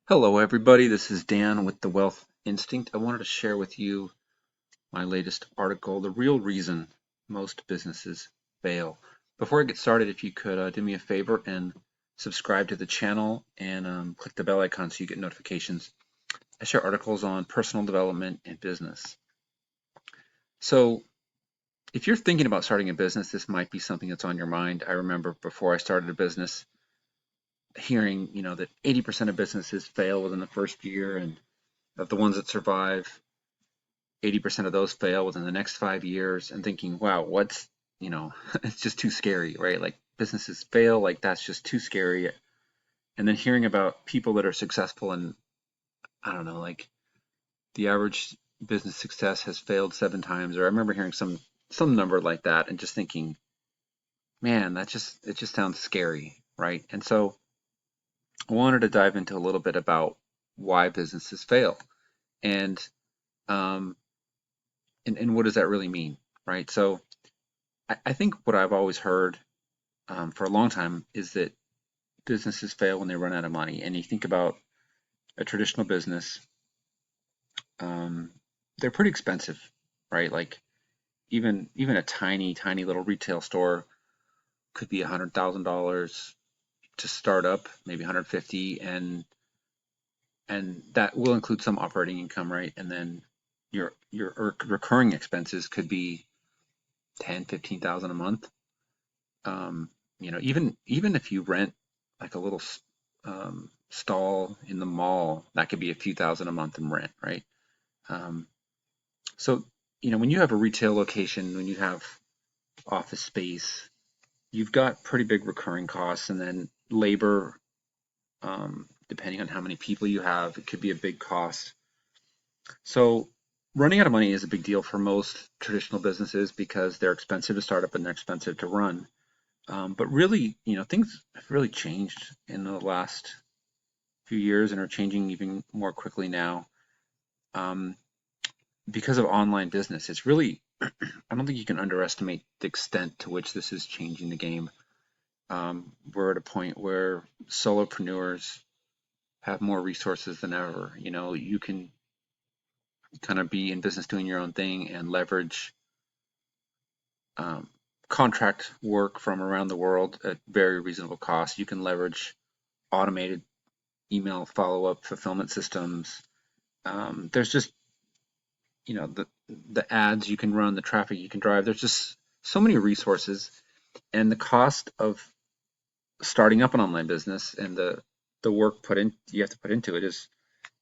Hello, everybody. This is Dan with the Wealth Instinct. I wanted to share with you my latest article, The Real Reason Most Businesses Fail. Before I get started, if you could do me a favor and subscribe to the channel and click the bell icon so you get notifications. I share articles on personal development and business. So, if you're thinking about starting a business, this might be something that's on your mind. I remember before I started a business, hearing, that 80% of businesses fail within the first year, and of the ones that survive, 80% of those fail within the next 5 years, and thinking, wow, it's just too scary, right? Like businesses fail, like that's just too scary. And then hearing about people that are successful, and I don't know, like the average business success has failed 7 times, or I remember hearing some number like that and just thinking, man, it just sounds scary, right? And so I wanted to dive into a little bit about why businesses fail and um, and what does that really mean, right? So I think what I've always heard for a long time is that businesses fail when they run out of money. And you think about a traditional business, um, they're pretty expensive, right? Like even a tiny little retail store could be $100,000 to start up, maybe 150, and that will include some operating income, right? And then your recurring expenses could be 10, 15,000 a month. Um, even if you rent like a little stall in the mall, that could be a few thousand a month in rent, right? Um, so, when you have a retail location, when you have office space, you've got pretty big recurring costs, and then labor, depending on how many people you have, it could be a big cost. So, running out of money is a big deal for most traditional businesses because they're expensive to start up and they're expensive to run. But really, things have really changed in the last few years and are changing even more quickly now um, because of online business. It's really, I don't think you can underestimate the extent to which this is changing the game. We're at a point where solopreneurs have more resources than ever. You can kind of be in business doing your own thing and leverage um, contract work from around the world at very reasonable cost. You can leverage automated email follow-up fulfillment systems. There's just, the ads you can run, the traffic you can drive. There's just so many resources, and the cost of starting up an online business and the work you have to put into it is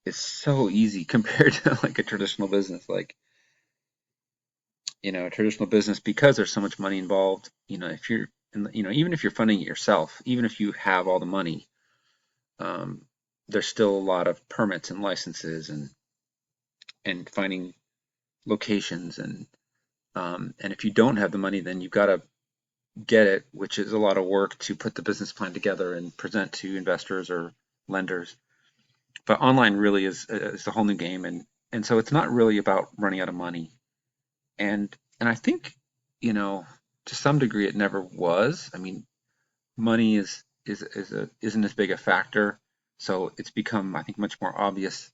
so easy compared to like a traditional business. Like, a traditional business, because there's so much money involved. If you're, even if you're funding it yourself, even if you have all the money, um, there's still a lot of permits and licenses and finding locations, and if you don't have the money, then you've got to get it, which is a lot of work to put the business plan together and present to investors or lenders. But online really is a whole new game, and so it's not really about running out of money. And I think, to some degree it never was. I mean, money isn't as big a factor, so it's become, I think, much more obvious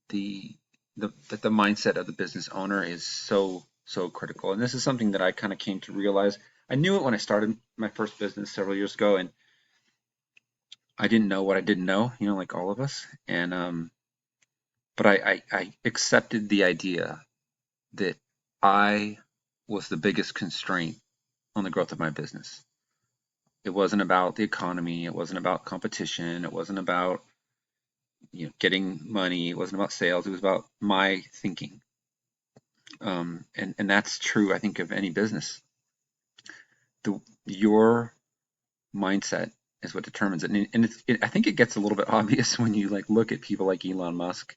the that the mindset of the business owner is so critical. And this is something that I kind of came to realize. I knew it when I started my first business several years ago, and I didn't know what I didn't know, like all of us. And but I accepted the idea that I was the biggest constraint on the growth of my business. It wasn't about the economy, it wasn't about competition, it wasn't about getting money, it wasn't about sales, it was about my thinking. And that's true, I think, of any business. Your mindset is what determines it. And I think it gets a little bit obvious when you like look at people like Elon Musk.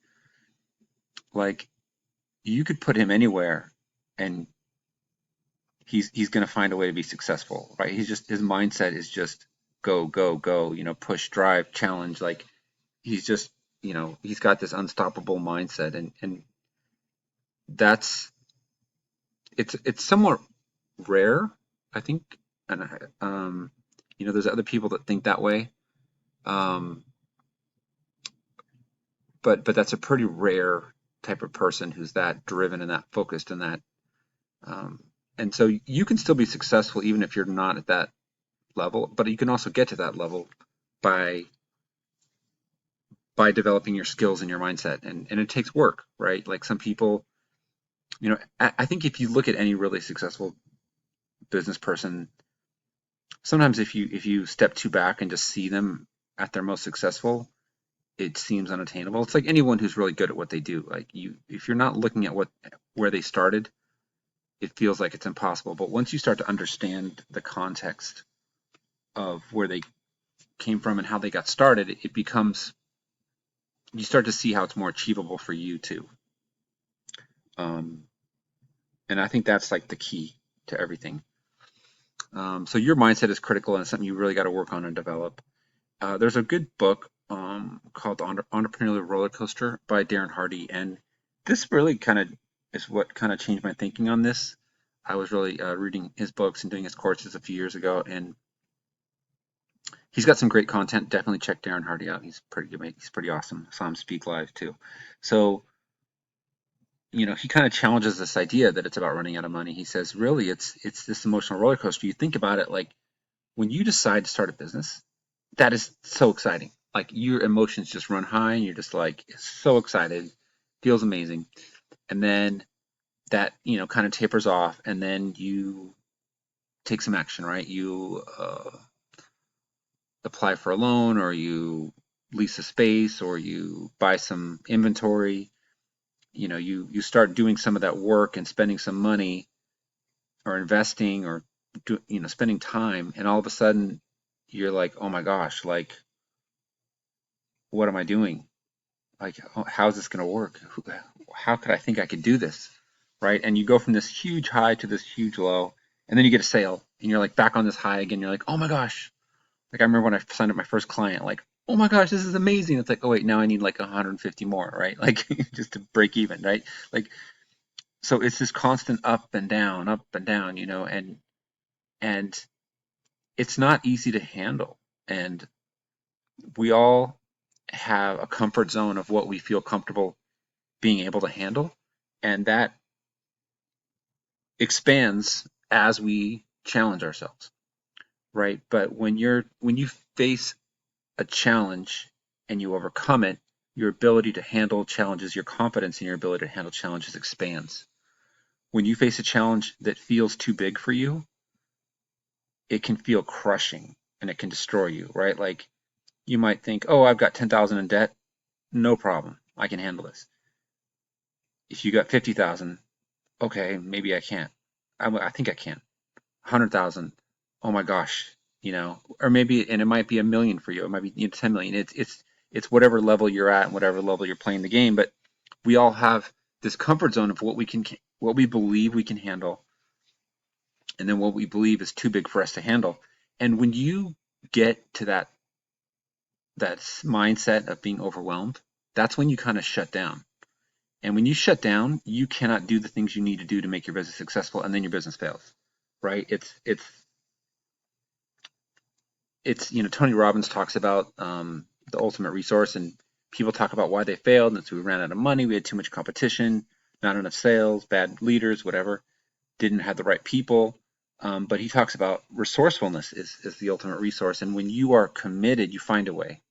Like, you could put him anywhere, and he's going to find a way to be successful, right? His mindset is just go go go. Push, drive, challenge. Like, he's just, he's got this unstoppable mindset, and that's it's somewhat rare, I think. And there's other people that think that way. Um, but that's a pretty rare type of person who's that driven and that focused and that um, and so you can still be successful even if you're not at that level, but you can also get to that level by developing your skills and your mindset, and it takes work, right? Like some people, I think if you look at any really successful business person, sometimes if you step too back and just see them at their most successful, it seems unattainable. It's like anyone who's really good at what they do. Like if you're not looking at where they started, it feels like it's impossible. But once you start to understand the context of where they came from and how they got started, it becomes, you start to see how it's more achievable for you too. Um, and I think that's like the key to everything. So your mindset is critical and it's something you really got to work on and develop. There's a good book called The Entrepreneurial Roller Coaster by Darren Hardy, and this really kind of is what kind of changed my thinking on this. I was really reading his books and doing his courses a few years ago, and he's got some great content. Definitely check Darren Hardy out. He's pretty awesome. I saw him speak live too. So he kind of challenges this idea that it's about running out of money. He says, really, it's this emotional roller coaster. You think about it, like when you decide to start a business, that is so exciting. Like your emotions just run high, and you're just like so excited, feels amazing, and then that kind of tapers off, and then you take some action, right? You apply for a loan, or you lease a space, or you buy some inventory. You start doing some of that work and spending some money or investing or spending time, and all of a sudden you're like, oh my gosh, like what am I doing? Like how's this going to work? How could I think I could do this? Right? And you go from this huge high to this huge low, and then you get a sale and you're like back on this high again. You're like, oh my gosh. Like I remember when I signed up my first client, like, oh my gosh, this is amazing. It's like, oh wait, now I need like 150 more, right? Like just to break even, right? Like so it's this constant up and down, and it's not easy to handle. And we all have a comfort zone of what we feel comfortable being able to handle, and that expands as we challenge ourselves, right? But when you face a challenge and you overcome it, your ability to handle challenges, your confidence in your ability to handle challenges expands. When you face a challenge that feels too big for you, it can feel crushing and it can destroy you, right? Like you might think, oh, I've got 10,000 in debt, no problem, I can handle this. If you got 50,000, okay, maybe I can't. I think I can. 100,000, oh my gosh, or maybe, and it might be a million for you. It might be 10 million. It's whatever level you're at and whatever level you're playing the game. But we all have this comfort zone of what we believe we can handle, and then what we believe is too big for us to handle. And when you get to that mindset of being overwhelmed, that's when you kind of shut down. And when you shut down, you cannot do the things you need to do to make your business successful, and then your business fails, right? It's Tony Robbins talks about the ultimate resource, and people talk about why they failed. And so we ran out of money, we had too much competition, not enough sales, bad leaders, whatever, didn't have the right people. But he talks about resourcefulness is the ultimate resource, and when you are committed, you find a way.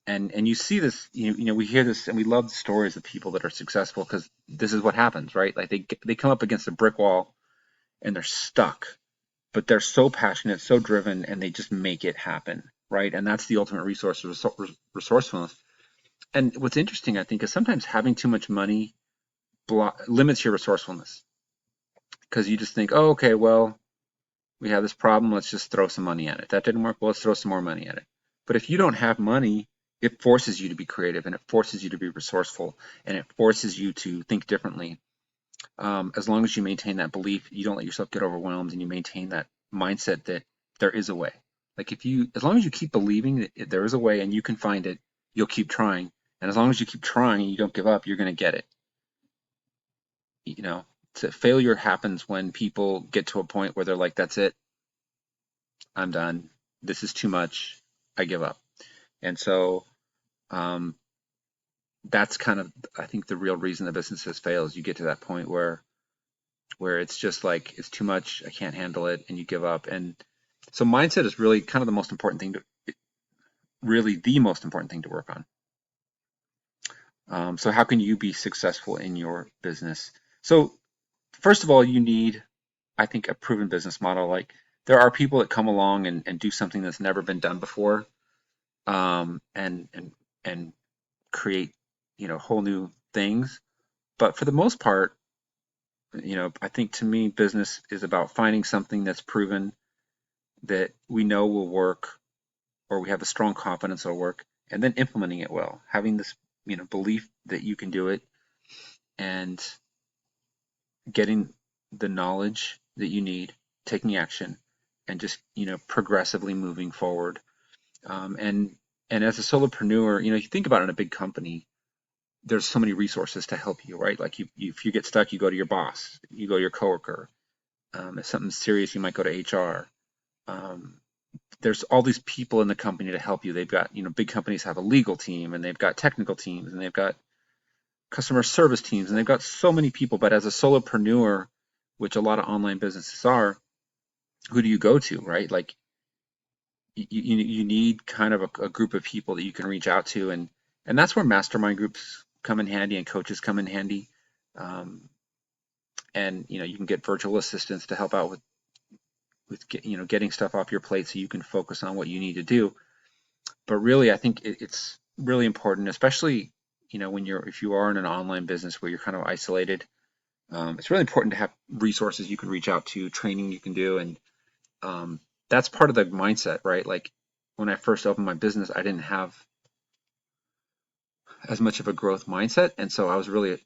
And you see this, we hear this, and we love the stories of people that are successful because this is what happens, right? Like they come up against a brick wall and they're stuck, but they're so passionate, so driven, and they just make it happen, right? And that's the ultimate resource, resourcefulness. And what's interesting, I think, is sometimes having too much money limits your resourcefulness because you just think, oh, okay, well, we have this problem, let's just throw some money at it. That didn't work, well, let's throw some more money at it. But if you don't have money, it forces you to be creative, and it forces you to be resourceful, and it forces you to think differently. As long as you maintain that belief, you don't let yourself get overwhelmed, and you maintain that mindset that there is a way. Like as long as you keep believing that there is a way and you can find it, you'll keep trying. And as long as you keep trying and you don't give up, you're going to get it. So failure happens when people get to a point where they're like, that's it, I'm done. This is too much. I give up. And so, um, that's kind of, I think, the real reason the businesses fail is you get to that point where it's just like it's too much, I can't handle it, and you give up. And so mindset is really kind of the most important thing to really the most important thing to work on. So how can you be successful in your business? So first of all, you need, I think, a proven business model. Like there are people that come along and do something that's never been done before, and create, whole new things. But for the most part, I think to me, business is about finding something that's proven that we know will work, or we have a strong confidence it'll work, and then implementing it well, having this, belief that you can do it, and getting the knowledge that you need, taking action, and just, progressively moving forward. And as a solopreneur, you think about it in a big company, there's so many resources to help you, right? Like if you get stuck, you go to your boss, you go to your coworker. If something's serious, you might go to HR. Um, there's all these people in the company to help you. They've got, big companies have a legal team, and they've got technical teams, and they've got customer service teams, and they've got so many people. But as a solopreneur, which a lot of online businesses are, who do you go to, right? Like you need kind of a group of people that you can reach out to, and that's where mastermind groups come in handy and coaches come in handy. Um, and you can get virtual assistants to help out with getting stuff off your plate so you can focus on what you need to do. But really, I think it's really important, especially when if you are in an online business where you're kind of isolated. It's really important to have resources you can reach out to, training you can do, and um, that's part of the mindset, right? Like when I first opened my business, I didn't have as much of a growth mindset, and so I was really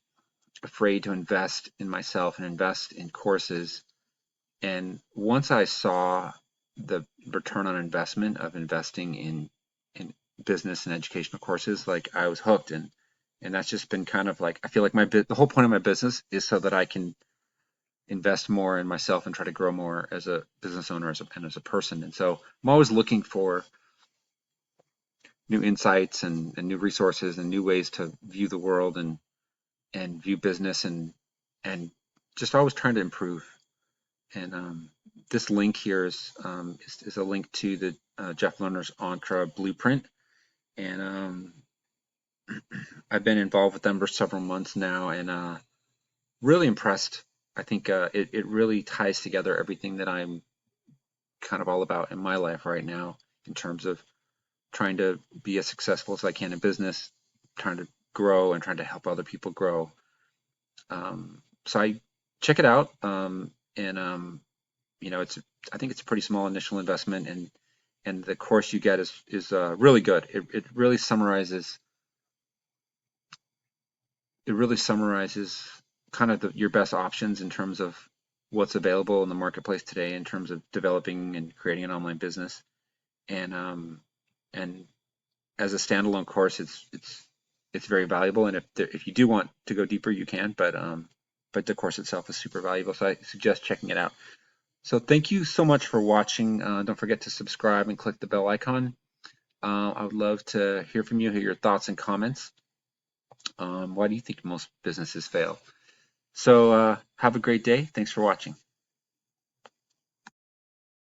afraid to invest in myself and invest in courses. And once I saw the return on investment of investing in business and educational courses, like I was hooked. And that's just been kind of like, I feel like the whole point of my business is so that I can invest more in myself and try to grow more as a business owner, and as a person. And so I'm always looking for new insights and new resources and new ways to view the world and view business, and just always trying to improve. And this link here is a link to the Jeff Lerner's Entra Blueprint. And I've been involved with them for several months now, and really impressed. I think it really ties together everything that I'm kind of all about in my life right now, in terms of trying to be as successful as I can in business, trying to grow and trying to help other people grow. So I check it out, and it's, I think it's a pretty small initial investment, and the course you get is really good. It really summarizes kind of your best options in terms of what's available in the marketplace today in terms of developing and creating an online business. And as a standalone course, it's very valuable. And if you do want to go deeper, you can. But the course itself is super valuable, so I suggest checking it out. So thank you so much for watching. Don't forget to subscribe and click the bell icon. I would love to hear from you, hear your thoughts and comments. Why do you think most businesses fail? So have a great day. Thanks for watching.